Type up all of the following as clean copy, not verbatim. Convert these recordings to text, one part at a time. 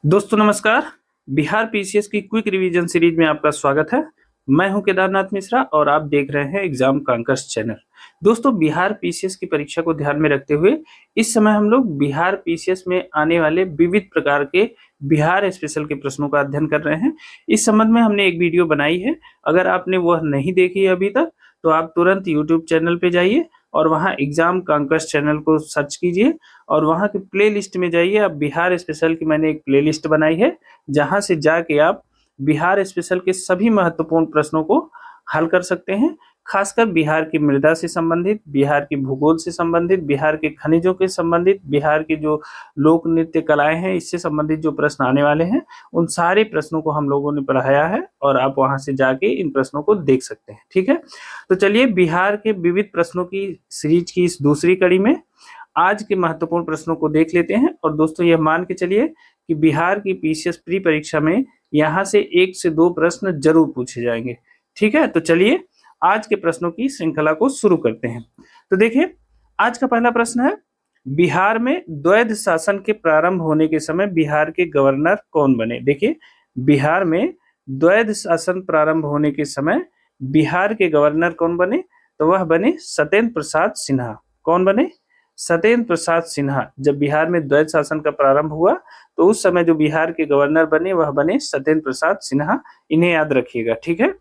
दोस्तों नमस्कार। बिहार पीसीएस की क्विक रिवीजन सीरीज में आपका स्वागत है। मैं हूं केदारनाथ मिश्रा और आप देख रहे हैं एग्जाम कांकर्स चैनल। दोस्तों बिहार पीसीएस की परीक्षा को ध्यान में रखते हुए इस समय हम लोग बिहार पीसीएस में आने वाले विविध प्रकार के बिहार स्पेशल के प्रश्नों का अध्ययन कर रहे हैं। इस संबंध में हमने एक वीडियो बनाई है। अगर आपने वह नहीं देखी है अभी तक तो आप तुरंत यूट्यूब चैनल पे जाइए और वहाँ एग्जाम कांकर्स चैनल को सर्च कीजिए और वहाँ की प्लेलिस्ट में जाइए। आप बिहार स्पेशल की मैंने एक प्लेलिस्ट बनाई है जहाँ से जाके आप बिहार स्पेशल के सभी महत्वपूर्ण प्रश्नों को हल कर सकते हैं। खासकर बिहार की मृदा से संबंधित, बिहार की भूगोल से संबंधित, बिहार के खनिजों के संबंधित, बिहार की जो लोक नृत्य कलाएं हैं इससे संबंधित जो प्रश्न आने वाले हैं उन सारे प्रश्नों को हम लोगों ने पढ़ाया है और आप वहां से जाके इन प्रश्नों को देख सकते हैं। ठीक है, तो चलिए बिहार के विविध प्रश्नों की सीरीज की इस दूसरी कड़ी में आज के महत्वपूर्ण प्रश्नों को देख लेते हैं। और दोस्तों यह मान के चलिए कि बिहार की पीसीएस प्री परीक्षा में यहाँ से 1 से 2 प्रश्न जरूर पूछे जाएंगे। ठीक है, तो चलिए आज के प्रश्नों की श्रृंखला को शुरू करते हैं। तो देखिए आज का पहला प्रश्न है, बिहार में द्वैध शासन के प्रारंभ होने के समय बिहार के गवर्नर कौन बने। देखिए बिहार में द्वैध शासन प्रारंभ होने के समय बिहार के गवर्नर कौन बने, तो वह बने सत्येंद्र प्रसाद सिन्हा। कौन बने? सत्येंद्र प्रसाद सिन्हा। जब बिहार में द्वैध शासन का प्रारंभ हुआ तो उस समय जो बिहार के गवर्नर बने वह बने सत्येंद्र प्रसाद सिन्हा। इन्हें याद रखिएगा। ठीक है,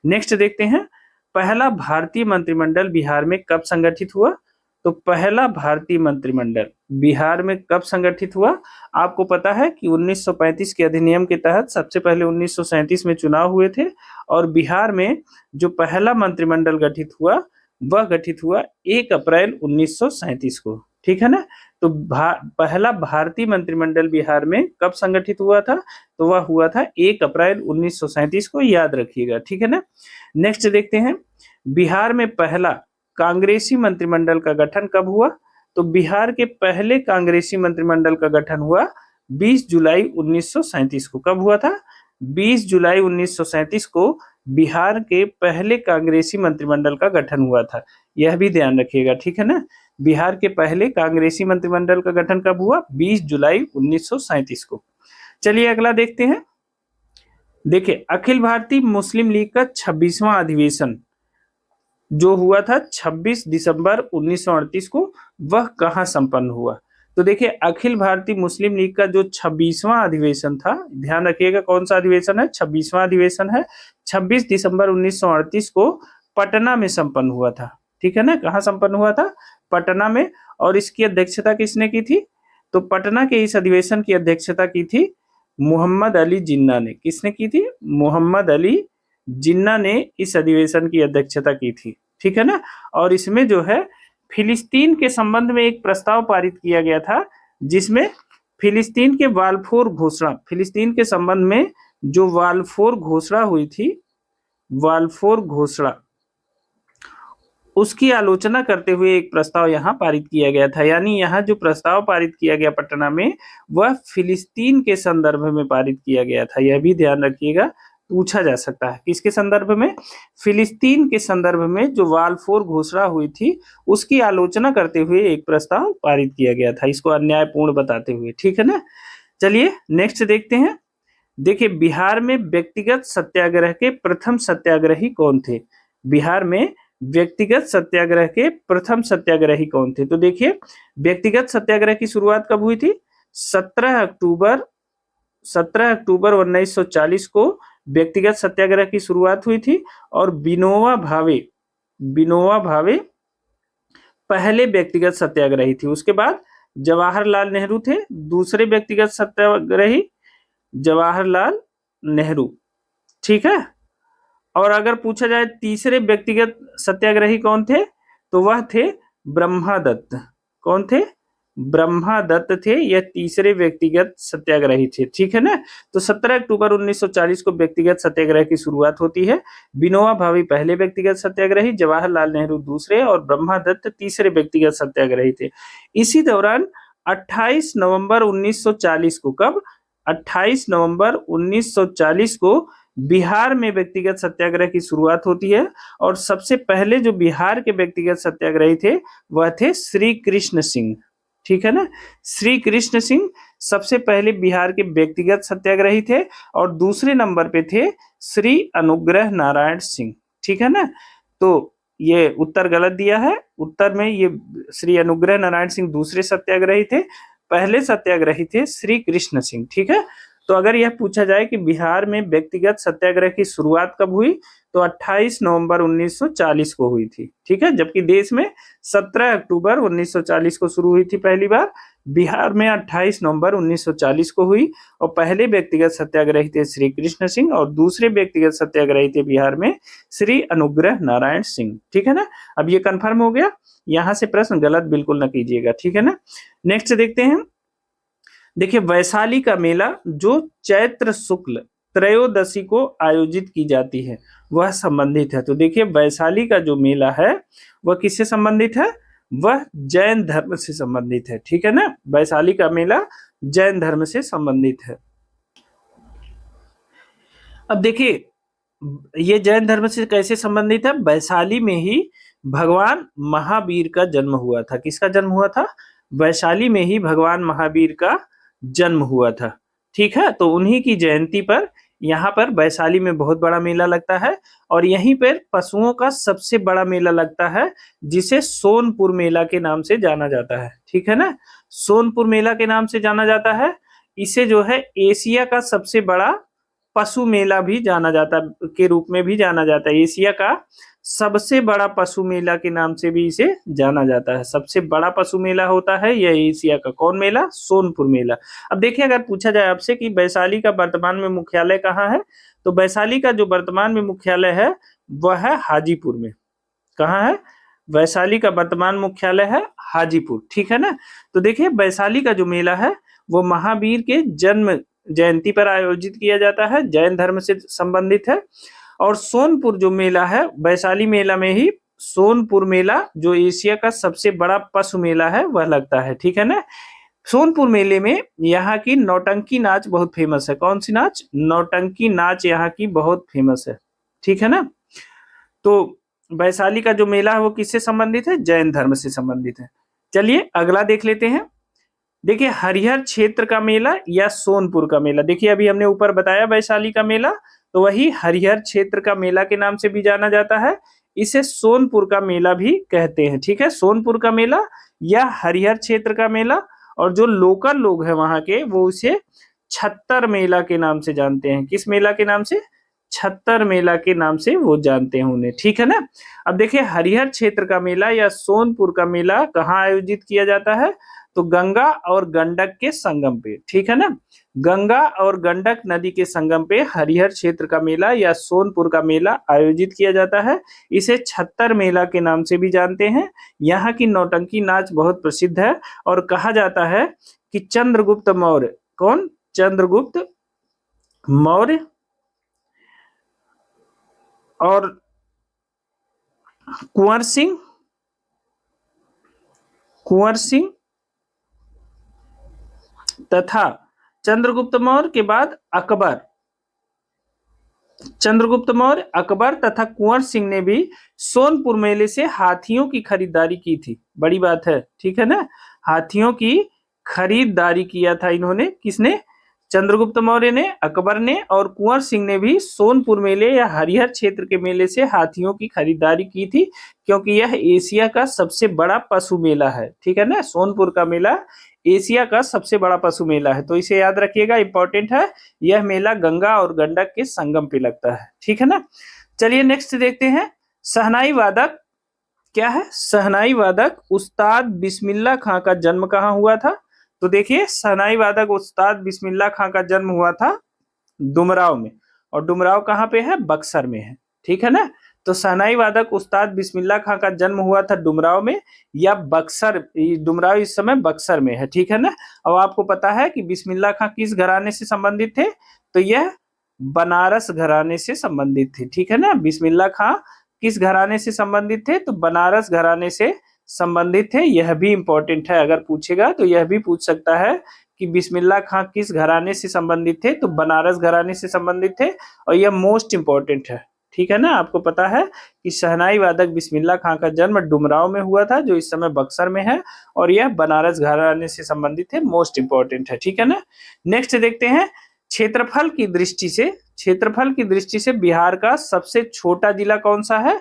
नेक्स्ट देखते हैं, पहला भारतीय मंत्रिमंडल बिहार में कब संगठित हुआ। तो पहला भारतीय मंत्रिमंडल बिहार में कब संगठित हुआ? आपको पता है कि 1935 के अधिनियम के तहत सबसे पहले 1937 में चुनाव हुए थे और बिहार में जो पहला मंत्रिमंडल गठित हुआ वह गठित हुआ 1 अप्रैल 1937 को। ठीक है ना, तो पहला भारतीय मंत्रिमंडल बिहार में कब संगठित हुआ था? तो वह हुआ था 1 अप्रैल 1937 को, याद रखिएगा। ठीक है ना, नेक्स्ट देखते हैं, बिहार में पहला कांग्रेसी मंत्रिमंडल का गठन कब हुआ? तो बिहार के पहले कांग्रेसी मंत्रिमंडल का गठन हुआ 20 जुलाई 1937 को। कब हुआ था? 20 जुलाई 1937 को बिहार के पहले कांग्रेसी मंत्रिमंडल का गठन हुआ था। यह भी ध्यान रखिएगा। ठीक है ना, बिहार के पहले कांग्रेसी मंत्रिमंडल का गठन कब हुआ? 20 जुलाई 1937 को। चलिए अगला देखते हैं। देखिए अखिल भारतीय मुस्लिम लीग का 26वां अधिवेशन जो हुआ था 26 दिसंबर 1938 को, वह कहाँ संपन्न हुआ? तो देखिए अखिल भारतीय मुस्लिम लीग का जो 26वां अधिवेशन था, ध्यान रखिएगा कौन सा अधिवेशन है? 26वां अधिवेशन है। 26 दिसंबर 1938 को पटना में संपन्न हुआ था। ठीक है ना, कहाँ संपन्न हुआ था? पटना में। और इसकी अध्यक्षता किसने की थी? तो पटना के इस अधिवेशन की अध्यक्षता की थी मोहम्मद अली जिन्ना ने। किसने की थी? मोहम्मद अली जिन्ना ने इस अधिवेशन की अध्यक्षता की थी। ठीक है ना, और इसमें जो है फिलिस्तीन के संबंध में एक प्रस्ताव पारित किया गया था जिसमें फिलिस्तीन के बाल्फोर घोषणा, फिलिस्तीन के संबंध में जो बाल्फोर घोषणा हुई थी, बाल्फोर घोषणा, उसकी आलोचना करते हुए एक प्रस्ताव यहाँ पारित किया गया था। यानी यहाँ जो प्रस्ताव पारित किया गया पटना में वह फिलिस्तीन के संदर्भ में पारित किया गया था। यह भी ध्यान रखिएगा, पूछा जा सकता है। किसके संदर्भ में? फिलिस्तीन के संदर्भ में जो बाल्फोर घोषणा हुई थी उसकी आलोचना करते हुए एक प्रस्ताव पारित किया गया था, इसको अन्यायपूर्ण बताते हुए। ठीक है ना, चलिए नेक्स्ट देखते हैं। देखिए बिहार में व्यक्तिगत सत्याग्रह के प्रथम सत्याग्रही कौन थे? बिहार में व्यक्तिगत सत्याग्रह के प्रथम सत्याग्रही कौन थे? तो देखिए व्यक्तिगत सत्याग्रह की शुरुआत कब हुई थी? 17 अक्टूबर 1940 को व्यक्तिगत सत्याग्रह की शुरुआत हुई थी और विनोबा भावे पहले व्यक्तिगत सत्याग्रही थी। उसके बाद जवाहरलाल नेहरू थे दूसरे व्यक्तिगत सत्याग्रही, जवाहरलाल नेहरू। ठीक है, और अगर पूछा जाए तीसरे व्यक्तिगत सत्याग्रही कौन थे, तो वह थे ब्रह्मादत्त। कौन थे? ब्रह्मादत्त थे, यह तीसरे व्यक्तिगत सत्याग्रही थे। ठीक है ना, तो 17 अक्टूबर 1940 को व्यक्तिगत सत्याग्रह की शुरुआत होती है। विनोबा भावे पहले व्यक्तिगत सत्याग्रही, जवाहरलाल नेहरू दूसरे और ब्रह्मादत्त तीसरे व्यक्तिगत सत्याग्रही थे। इसी दौरान 28 नवंबर 1940 को, कब? 28 नवंबर 1940 को बिहार में व्यक्तिगत सत्याग्रह की शुरुआत होती है और सबसे पहले जो बिहार के व्यक्तिगत सत्याग्रही थे वह थे श्री कृष्ण सिंह। ठीक है ना। श्री कृष्ण सिंह सबसे पहले बिहार के व्यक्तिगत सत्याग्रही थे और दूसरे नंबर पे थे श्री अनुग्रह नारायण सिंह, ठीक है ना। तो ये उत्तर गलत दिया है, उत्तर में ये श्री अनुग्रह नारायण सिंह दूसरे सत्याग्रही थे, पहले सत्याग्रही थे श्री कृष्ण सिंह, ठीक है। तो अगर यह पूछा जाए कि बिहार में व्यक्तिगत सत्याग्रह की शुरुआत कब हुई, तो 28 नवंबर 1940 को हुई थी, ठीक है। जबकि देश में 17 अक्टूबर 1940 को शुरू हुई थी पहली बार, बिहार में 28 नवंबर 1940 को हुई। और पहले व्यक्तिगत सत्याग्रही थे श्री कृष्ण सिंह और दूसरे व्यक्तिगत सत्याग्रही थे बिहार में श्री अनुग्रह नारायण सिंह, ठीक है ना। अब ये कंफर्म हो गया, यहां से प्रश्न गलत बिल्कुल न कीजिएगा, ठीक है ना। नेक्स्ट देखते हैं। देखिए, वैशाली का मेला जो चैत्र शुक्ल त्रयोदशी को आयोजित की जाती है वह संबंधित है। तो देखिए, वैशाली का जो मेला है वह किससे संबंधित है, वह जैन धर्म से संबंधित है, ठीक है ना। वैशाली का मेला जैन धर्म से संबंधित है। अब देखिए, ये जैन धर्म से कैसे संबंधित है, वैशाली में ही भगवान महावीर का जन्म हुआ था। किसका जन्म हुआ था, वैशाली में ही भगवान महावीर का जन्म हुआ था, ठीक है। तो उन्हीं की जयंती पर यहाँ पर वैशाली में बहुत बड़ा मेला लगता है और यहीं पर पशुओं का सबसे बड़ा मेला लगता है जिसे सोनपुर मेला के नाम से जाना जाता है, ठीक है ना। सोनपुर मेला के नाम से जाना जाता है। इसे जो है एशिया का सबसे बड़ा पशु मेला भी जाना जाता के रूप में भी जाना जाता है। एशिया का सबसे बड़ा पशु मेला के नाम से भी इसे जाना जाता है। सबसे बड़ा पशु मेला होता है यह एशिया का, कौन मेला, सोनपुर मेला। अब देखिए, अगर पूछा जाए आपसे कि वैशाली का वर्तमान में मुख्यालय कहाँ है, तो वैशाली का जो वर्तमान में मुख्यालय है वह है हाजीपुर में। कहाँ है, वैशाली का वर्तमान मुख्यालय है हाजीपुर, ठीक है ना। तो देखिए, वैशाली का जो मेला है वो महावीर के जन्म जयंती पर आयोजित किया जाता है, जैन धर्म से संबंधित है। और सोनपुर जो मेला है, वैशाली मेला में ही सोनपुर मेला जो एशिया का सबसे बड़ा पशु मेला है वह लगता है, ठीक है ना। सोनपुर मेले में यहाँ की नौटंकी नाच बहुत फेमस है। कौन सी नाच, नौटंकी नाच यहाँ की बहुत फेमस है, ठीक है ना। तो वैशाली का जो मेला है वो किससे संबंधित है, जैन धर्म से संबंधित है। चलिए अगला देख लेते हैं। देखिए, हरिहर क्षेत्र का मेला या सोनपुर का मेला। देखिए, अभी हमने ऊपर बताया वैशाली का मेला, तो वही हरिहर क्षेत्र का मेला के नाम से भी जाना जाता है। इसे सोनपुर का मेला भी कहते हैं, ठीक है। सोनपुर का मेला या हरिहर क्षेत्र का मेला, और जो लोकल लोग हैं वहां के वो उसे छत्तर मेला के नाम से जानते हैं। किस मेला के नाम से, छत्तर मेला के नाम से वो जानते हैं उन्हें, ठीक है ना। अब देखिए, हरिहर क्षेत्र का मेला या सोनपुर का मेला कहाँ आयोजित किया जाता है, तो गंगा और गंडक के संगम पे, ठीक है ना। गंगा और गंडक नदी के संगम पे हरिहर क्षेत्र का मेला या सोनपुर का मेला आयोजित किया जाता है। इसे छत्तर मेला के नाम से भी जानते हैं। यहाँ की नौटंकी नाच बहुत प्रसिद्ध है और कहा जाता है कि चंद्रगुप्त मौर्य, कौन, चंद्रगुप्त मौर्य और कुंवर सिंह तथा चंद्रगुप्त मौर्य के बाद अकबर, चंद्रगुप्त मौर्य, अकबर तथा कुंवर सिंह ने भी सोनपुर मेले से हाथियों की खरीदारी की थी। बड़ी बात है, ठीक है ना। हाथियों की खरीदारी किया था इन्होंने, किसने, चंद्रगुप्त मौर्य ने, अकबर ने और कुंवर सिंह ने भी सोनपुर मेले या हरिहर क्षेत्र के मेले से हाथियों की खरीदारी की थी, क्योंकि यह एशिया का सबसे बड़ा पशु मेला है, ठीक है ना। सोनपुर का मेला एशिया का सबसे बड़ा पशु मेला है, तो इसे याद रखिएगा, इंपॉर्टेंट है। यह मेला गंगा और गंडक के संगम पे लगता है, ठीक है ना। चलिए नेक्स्ट देखते हैं। शहनाई वादक क्या है, शहनाई वादक उस्ताद बिस्मिल्लाह खां का जन्म कहाँ हुआ था, तो देखिए, शहनाई वादक उस्ताद बिस्मिल्लाह खां का जन्म हुआ था डुमराव में, और डुमराव कहाँ पे है, बक्सर में है, ठीक है ना। तो शहनाई वादक उस्ताद बिस्मिल्लाह खां का जन्म हुआ था डुमराव में या बक्सर, डुमराव इस समय बक्सर में है, ठीक है ना। और आपको पता है कि बिस्मिल्लाह खां किस घराने से संबंधित थे, तो यह बनारस घराने से संबंधित थे, ठीक है ना। बिस्मिल्लाह खां किस घराने से संबंधित थे, तो बनारस घराने से संबंधित थे। यह भी इंपॉर्टेंट है, अगर पूछेगा तो यह भी पूछ सकता है कि बिस्मिल्लाह खां किस घराने से संबंधित थे, तो बनारस घराने से संबंधित थे, और यह मोस्ट इंपॉर्टेंट है, ठीक है ना। आपको पता है कि शहनाई वादक बिस्मिल्लाह खां का जन्म डुमरांव में हुआ था, जो इस समय बक्सर में है, और यह बनारस घराने से संबंधित है, मोस्ट इंपॉर्टेंट है, ठीक है ना। नेक्स्ट देखते हैं, क्षेत्रफल की दृष्टि से, क्षेत्रफल की दृष्टि से बिहार का सबसे छोटा जिला कौन सा है?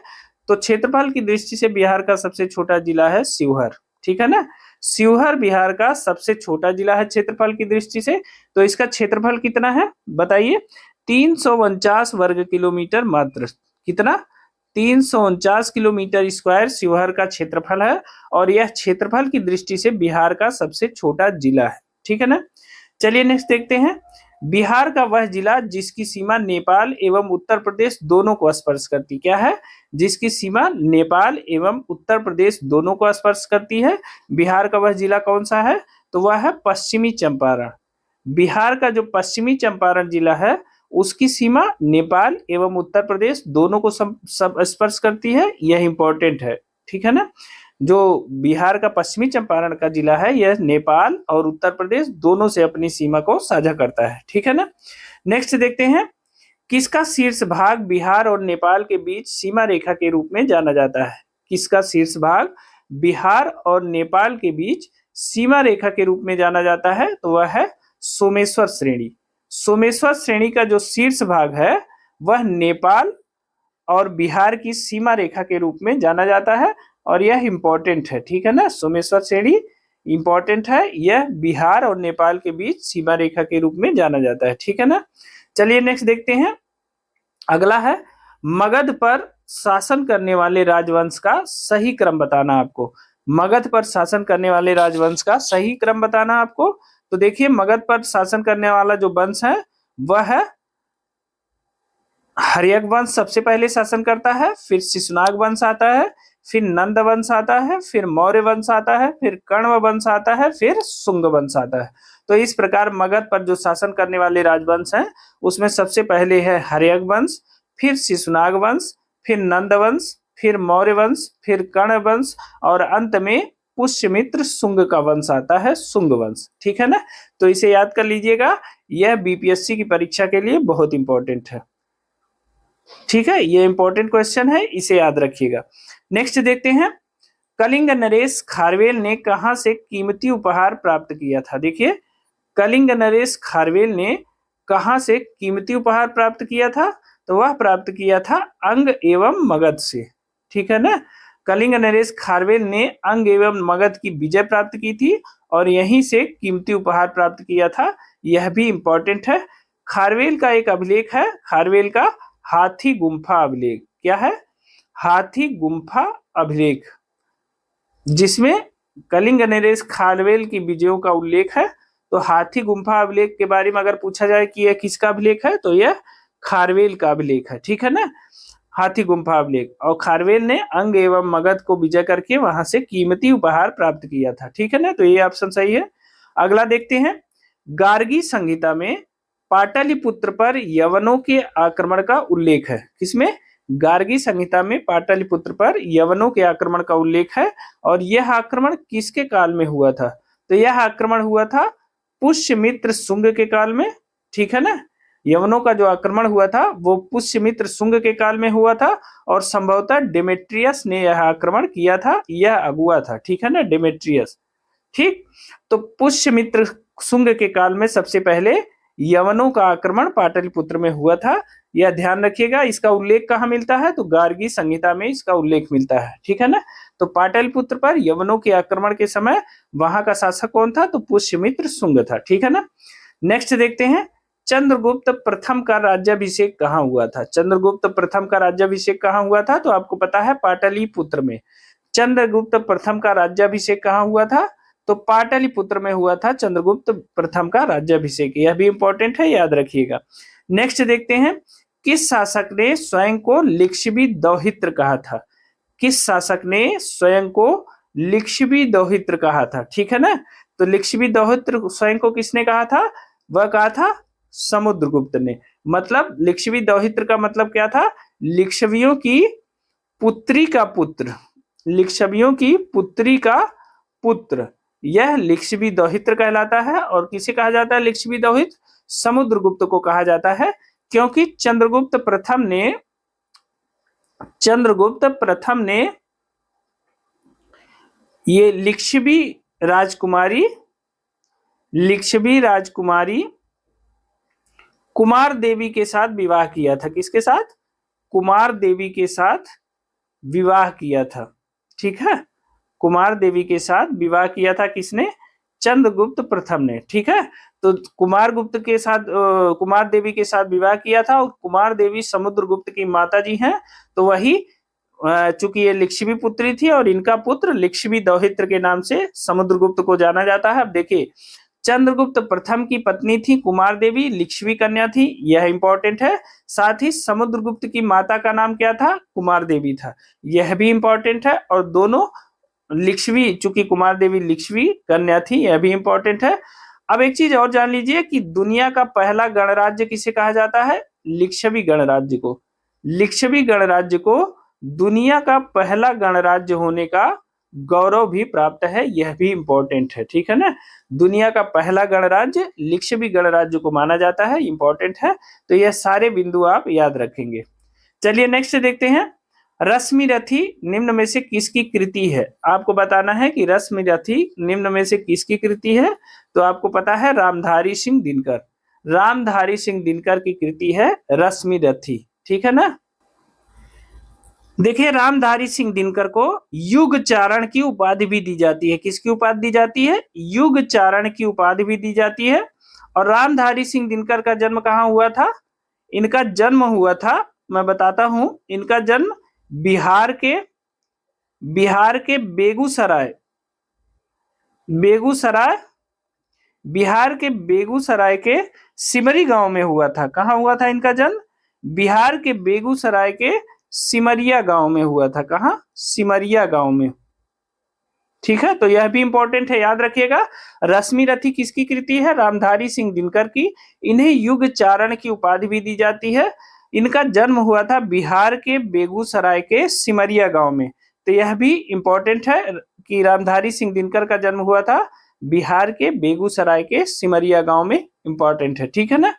तो क्षेत्रफल की दृष्टि से बिहार का सबसे छोटा जिला है शिवहर, ठीक है ना। शिवहर बिहार का सबसे छोटा जिला है क्षेत्रफल की दृष्टि से। तो इसका क्षेत्रफल कितना है बताइए? 349 वर्ग किलोमीटर मात्र। कितना? 349 किलोमीटर स्क्वायर शिवहर का क्षेत्रफल है, और यह क्षेत्रफल की दृष्टि से बिहार का सबसे छोटा जिला है, ठीक है ना। चलिए नेक्स्ट देखते हैं, बिहार का वह जिला जिसकी सीमा नेपाल एवं उत्तर प्रदेश दोनों को स्पर्श करती, क्या है? जिसकी सीमा नेपाल एवं उत्तर प्रदेश दोनों को स्पर्श करती है। बिहार का वह जिला कौन सा है? तो वह है पश्चिमी चंपारण। बिहार का जो पश्चिमी चंपारण जिला है उसकी सीमा नेपाल एवं उत्तर प्रदेश दोनों को सब स्पर्श करती है, यह इंपॉर्टेंट है, ठीक है ना। जो बिहार का पश्चिमी चंपारण का जिला है यह नेपाल और उत्तर प्रदेश दोनों से अपनी सीमा को साझा करता है, ठीक है ना। नेक्स्ट देखते हैं, किसका शीर्ष भाग बिहार और नेपाल के बीच सीमा रेखा के रूप में जाना जाता है? किसका शीर्ष भाग बिहार और नेपाल के बीच सीमा रेखा के रूप में जाना जाता है? तो वह है सोमेश्वर श्रेणी। सोमेश्वर श्रेणी का जो शीर्ष भाग है वह नेपाल और बिहार की सीमा रेखा के रूप में जाना जाता है, और यह इंपॉर्टेंट है, ठीक है ना। सोमेश्वर श्रेणी इंपॉर्टेंट है, यह बिहार और नेपाल के बीच सीमा रेखा के रूप में जाना जाता है, ठीक है ना। चलिए नेक्स्ट देखते हैं, अगला है, मगध पर शासन करने वाले राजवंश का सही क्रम बताना आपको। मगध पर शासन करने वाले राजवंश का सही क्रम बताना आपको। तो देखिए, मगध पर शासन करने वाला जो वंश है वह है हर्यक वंश, सबसे पहले शासन करता है, फिर शिशुनाग वंश आता है, फिर नंद वंश आता है, फिर मौर्य वंश आता है, फिर कण्व वंश आता है, फिर शुंग वंश आता है। तो इस प्रकार मगध पर जो शासन करने वाले राजवंश हैं उसमें सबसे पहले है हर्यक वंश, फिर शिशुनाग वंश, फिर नंद वंश, फिर मौर्य वंश, फिर कण्व वंश, और अंत में पुष्यमित्र शुंग का वंश आता है, शुंग वंश, ठीक है ना। तो इसे याद कर लीजिएगा, यह बीपीएससी की परीक्षा के लिए बहुत इंपॉर्टेंट है, ठीक है। ये इंपॉर्टेंट क्वेश्चन है, इसे याद रखिएगा। नेक्स्ट देखते हैं, कलिंग नरेश खारवेल ने कहां से कीमती उपहार प्राप्त किया था? देखिए, कलिंग नरेश खारवेल ने कहां से कीमती उपहार प्राप्त किया था? तो वह प्राप्त किया था अंग एवं मगध से, ठीक है ना। कलिंग नरेश खारवेल ने अंग एवं मगध की विजय प्राप्त की थी और यहीं से कीमती उपहार प्राप्त किया था, यह भी इंपॉर्टेंट है। खारवेल का एक अभिलेख है, खारवेल का हाथी गुम्फा अभिलेख। क्या है? हाथी गुम्फा अभिलेख, जिसमें कलिंग नरेश खारवेल की विजयों का उल्लेख है। तो हाथी गुम्फा अभिलेख के बारे में अगर पूछा जाए कि यह किसका अभिलेख है, तो यह खारवेल का अभिलेख है, ठीक है ना। हाथी गुम्फा अभिलेख, और खारवेल ने अंग एवं मगध को विजय करके वहां से कीमती उपहार प्राप्त किया था, ठीक है ना। तो ये ऑप्शन सही है। अगला देखते हैं, गार्गी संहिता में पाटलिपुत्र पर यवनों के आक्रमण का उल्लेख है। किसमें? गार्गी संहिता में पाटलिपुत्र पर यवनों के आक्रमण का उल्लेख है, और यह आक्रमण किसके काल में हुआ था? तो यह आक्रमण हुआ था पुष्यमित्र शुंग के काल में, ठीक है ना। यवनों का जो आक्रमण हुआ था वो पुष्यमित्र शुंग के काल में हुआ था, और संभवतः डेमेट्रियस ने यह आक्रमण किया था, यह अगुआ था, ठीक है ना, डेमेट्रियस, ठीक। तो पुष्यमित्र शुंग के काल में सबसे पहले यवनों का आक्रमण पाटलिपुत्र में हुआ था, यह ध्यान रखिएगा। इसका उल्लेख कहाँ मिलता है? तो गार्गी संहिता में इसका उल्लेख मिलता है, ठीक है ना। तो पाटलिपुत्र पर यवनों के आक्रमण के समय वहां का शासक कौन था? तो पुष्यमित्र शुंग था, ठीक है ना। नेक्स्ट देखते हैं, चंद्रगुप्त प्रथम का राज्याभिषेक कहाँ हुआ था? चंद्रगुप्त प्रथम का राज्याभिषेक कहाँ हुआ था? तो आपको पता है पाटलिपुत्र में। चंद्रगुप्त प्रथम का राज्याभिषेक कहाँ हुआ था? तो पाटलिपुत्र में हुआ था चंद्रगुप्त प्रथम का राज्याभिषेक, यह भी इंपॉर्टेंट है, याद रखिएगा। नेक्स्ट देखते हैं, किस शासक ने स्वयं को लिच्छवी दौहित्र कहा था? किस शासक ने स्वयं को लिच्छवी दौहित्र कहा था, ठीक है ना। तो लिच्छवी दौहित्र स्वयं को किसने कहा था? वह कहा था समुद्रगुप्त ने। मतलब लिच्छवी दौहित्र का मतलब क्या था? लिच्छवियों की पुत्री का पुत्र, लिच्छवियों की पुत्री का पुत्र, यह लिच्छवी दौहित्र कहलाता है। और किसे कहा जाता है लिच्छवी दौहित्र? समुद्रगुप्त को कहा जाता है, क्योंकि चंद्रगुप्त प्रथम ने चंद्रगुप्त प्रथम ने ये लिच्छवी राजकुमारी कुमार देवी के साथ विवाह किया था। किसके साथ? कुमार देवी के साथ विवाह किया था। ठीक है, कुमार देवी के साथ विवाह किया था किसने? चंद्रगुप्त प्रथम ने। ठीक है, तो कुमार देवी के साथ विवाह किया था, और कुमार देवी समुद्रगुप्त की माता जी हैं, तो वही चूंकि ये लिच्छवी पुत्री थी और इनका पुत्र लिच्छवी दौहित्र के नाम से समुद्रगुप्त को जाना जाता है। अब देखिए, चंद्रगुप्त प्रथम की पत्नी थी कुमार देवी, लिच्छवी कन्या थी, यह इंपॉर्टेंट है। साथ ही समुद्रगुप्त की माता का नाम क्या था? कुमार देवी था, यह भी इंपॉर्टेंट है। और दोनों लिच्छवी, चूंकि कुमार देवी लिच्छवी कन्या थी, यह भी इंपॉर्टेंट है। अब एक चीज और जान लीजिए कि दुनिया का पहला गणराज्य किसे कहा जाता है? लिच्छवी गणराज्य को। लिच्छवी गणराज्य को दुनिया का पहला गणराज्य होने का गौरव भी प्राप्त है, यह भी इंपॉर्टेंट है। ठीक है ना, दुनिया का पहला गणराज्य लिच्छवी गणराज्य को माना जाता है, इंपॉर्टेंट है। तो यह सारे बिंदु आप याद रखेंगे। चलिए नेक्स्ट देखते हैं, रश्मिरथी निम्न में से किसकी कृति है? आपको बताना है कि रश्मिरथी निम्न में से किसकी कृति है। तो आपको पता है रामधारी सिंह दिनकर, रामधारी सिंह दिनकर की कृति है रश्मिरथी। ठीक है ना। देखिए, रामधारी सिंह दिनकर को युग चारण की उपाधि भी दी जाती है। किसकी उपाधि दी जाती है? युग चारण की उपाधि भी दी जाती है। और रामधारी सिंह दिनकर का जन्म कहाँ हुआ था? इनका जन्म हुआ था, मैं बताता हूं, इनका जन्म बिहार के बेगूसराय बिहार के बेगूसराय के सिमरी गांव में हुआ था। कहाँ हुआ था इनका जन्म? बिहार के बेगूसराय के सिमरिया गांव में हुआ था। कहाँ? सिमरिया गांव में। ठीक है, तो यह भी इंपॉर्टेंट है, याद रखिएगा। रश्मिरथी किसकी कृति है? रामधारी सिंह दिनकर की। इन्हें युग चारण की उपाधि भी दी जाती है। इनका जन्म हुआ था बिहार के बेगूसराय के सिमरिया गांव में। तो यह भी इंपॉर्टेंट है कि रामधारी सिंह दिनकर का जन्म हुआ था बिहार के बेगूसराय के सिमरिया गांव में, इंपॉर्टेंट है। ठीक है ना।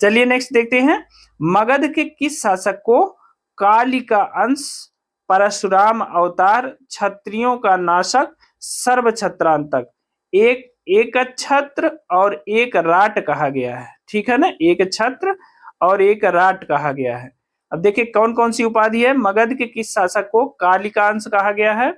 चलिए नेक्स्ट देखते हैं, मगध के किस शासक को काली का अंश, परशुराम अवतार, क्षत्रियों का नाशक, सर्व छत्रांतक, एक छत्र और एक राट कहा गया है? ठीक है ना, एक छत्र और एक राट कहा गया है। अब देखिए कौन कौन सी उपाधि है। मगध के किस शासक को कालिकांश कहा गया है,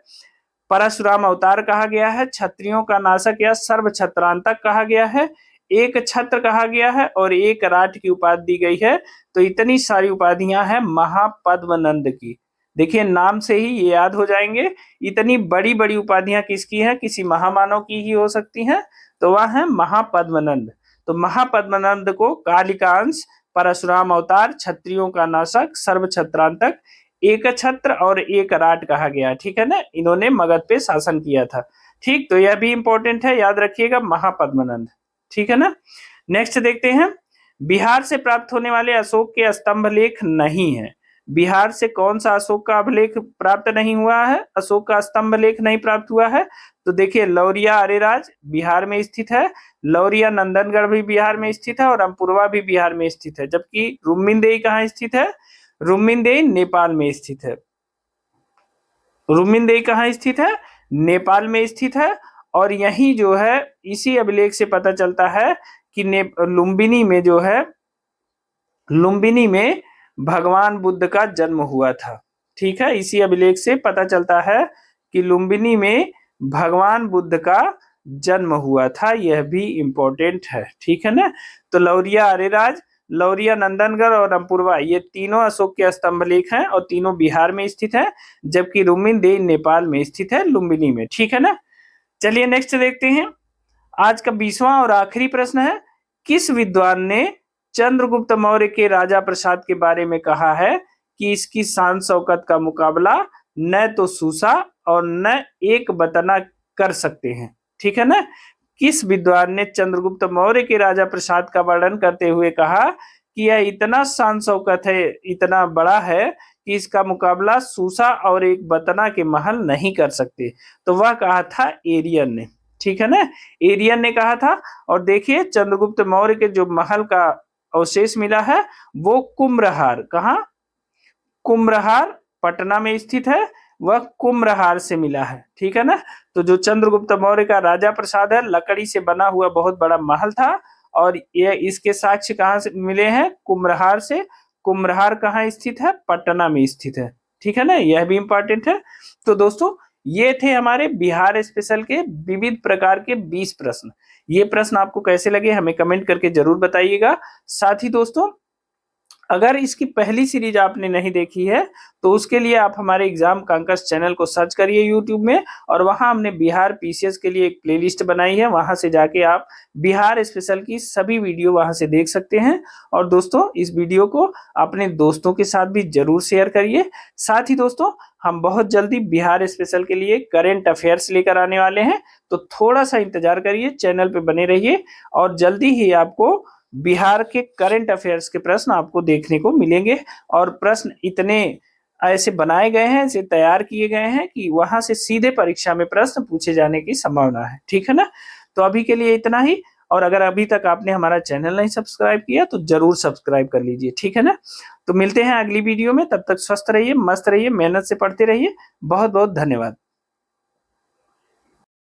परशुराम अवतार कहा गया है, क्षत्रियों का नाशक या सर्व छत्रांतक कहा गया है, एक छत्र कहा गया है, और एक राट की उपाधि दी गई है। तो इतनी सारी उपाधियां हैं महापद्मनंद की। देखिए नाम से ही ये याद हो जाएंगे। इतनी बड़ी बड़ी उपाधियां किसकी हैं? किसी महामानव की ही हो सकती हैं, तो वह है महापद्मनंद। तो महापद्मनंद को कालिकांश, परशुराम अवतार, क्षत्रियों का नाशक, सर्व छत्रांतक, एक छत्र और एक राट कहा गया। ठीक है ना, इन्होंने मगध पे शासन किया था। ठीक, तो यह भी इंपॉर्टेंट है, याद रखिएगा महापद्मनंद। ठीक है ना। नेक्स्ट देखते हैं, बिहार से प्राप्त होने वाले अशोक के स्तंभ लेख नहीं है। बिहार से कौन सा अशोक का अभिलेख प्राप्त नहीं हुआ है? अशोक का स्तंभ लेख नहीं प्राप्त हुआ है। तो देखिए, लौरिया अरेराज बिहार में स्थित है, लौरिया नंदनगढ़ भी बिहार में स्थित है, और अमपुरवा भी बिहार में स्थित है। जबकि रुम्मिनदेई कहाँ स्थित है? रुम्मिनदेई नेपाल में स्थित है। रुम्मिनदेई कहाँ स्थित है? नेपाल में स्थित है। और यही जो है, इसी अभिलेख से पता चलता है कि लुम्बिनी में जो है, लुम्बिनी में भगवान बुद्ध का जन्म हुआ था। ठीक है, इसी अभिलेख से पता चलता है कि लुम्बिनी में भगवान बुद्ध का जन्म हुआ था, यह भी इंपॉर्टेंट है। ठीक है ना। तो लौरिया अरेराज, लौरिया नंदनगढ़ और अमपुरवा, ये तीनों अशोक के स्तंभ लेख हैं और तीनों बिहार में स्थित हैं, जबकि रुम्मिनदेई नेपाल में स्थित है, लुम्बिनी में। ठीक है ना। चलिए नेक्स्ट देखते हैं, आज का 20वां और आखिरी प्रश्न है, किस विद्वान ने चंद्रगुप्त मौर्य के राजा प्रसाद के बारे में कहा है कि इसकी शान शौकत का मुकाबला न तो सूसा और न एक बतना कर सकते हैं? ठीक है ना। किस विद्वान ने चंद्रगुप्त मौर्य के राजा प्रसाद का वर्णन करते हुए कहा कि यह इतना शान शौकत है, इतना बड़ा है कि इसका मुकाबला सूसा और एक बतना के महल नहीं कर सकते? तो वह कहा था एरियन ने। ठीक है ना, एरियन ने कहा था। और देखिए, चंद्रगुप्त मौर्य के जो महल का अवशेष मिला है वो कुम्भरहार, कहाँ? कुम्भरहार पटना में स्थित है वह कुम्भलहार से मिला है, ठीक है ना। तो जो चंद्रगुप्त मौर्य का राजा प्रसाद है, लकड़ी से बना हुआ बहुत बड़ा महल था और ये इसके साक्ष्य कहाँ से मिले हैं? कुम्भलहार से। कुम्भलहार कहाँ स्थित है? पटना में स्थित है, ठीक है ना, यह भी इंपॉर्टेंट है। तो दोस्तों ये थे हमारे बिहार स्पेशल के विविध प्रकार के 20 प्रश्न। ये प्रश्न आपको कैसे लगे हमें कमेंट करके जरूर बताइएगा। साथ ही दोस्तों अगर इसकी पहली सीरीज आपने नहीं देखी है तो उसके लिए आप हमारे एग्जाम कांकर्स चैनल को सर्च करिए यूट्यूब में, और वहां हमने बिहार पीसीएस के लिए एक प्लेलिस्ट बनाई है, वहां से जाके आप बिहार स्पेशल की सभी वीडियो वहां से देख सकते हैं। और दोस्तों इस वीडियो को अपने दोस्तों के साथ भी जरूर शेयर करिए। साथ ही दोस्तों हम बहुत जल्दी बिहार स्पेशल के लिए करेंट अफेयर्स लेकर आने वाले हैं, तो थोड़ा सा इंतजार करिए, चैनल पे बने रहिए और जल्दी ही आपको बिहार के करंट अफेयर्स के प्रश्न आपको देखने को मिलेंगे। और प्रश्न इतने ऐसे बनाए गए हैं, ऐसे तैयार किए गए हैं कि वहां से सीधे परीक्षा में प्रश्न पूछे जाने की संभावना है, ठीक है ना। तो अभी के लिए इतना ही, और अगर अभी तक आपने हमारा चैनल नहीं सब्सक्राइब किया तो जरूर सब्सक्राइब कर लीजिए, ठीक है ना। तो मिलते हैं अगली वीडियो में, तब तक स्वस्थ रहिए, मस्त रहिए, मेहनत से पढ़ते रहिए। बहुत बहुत धन्यवाद।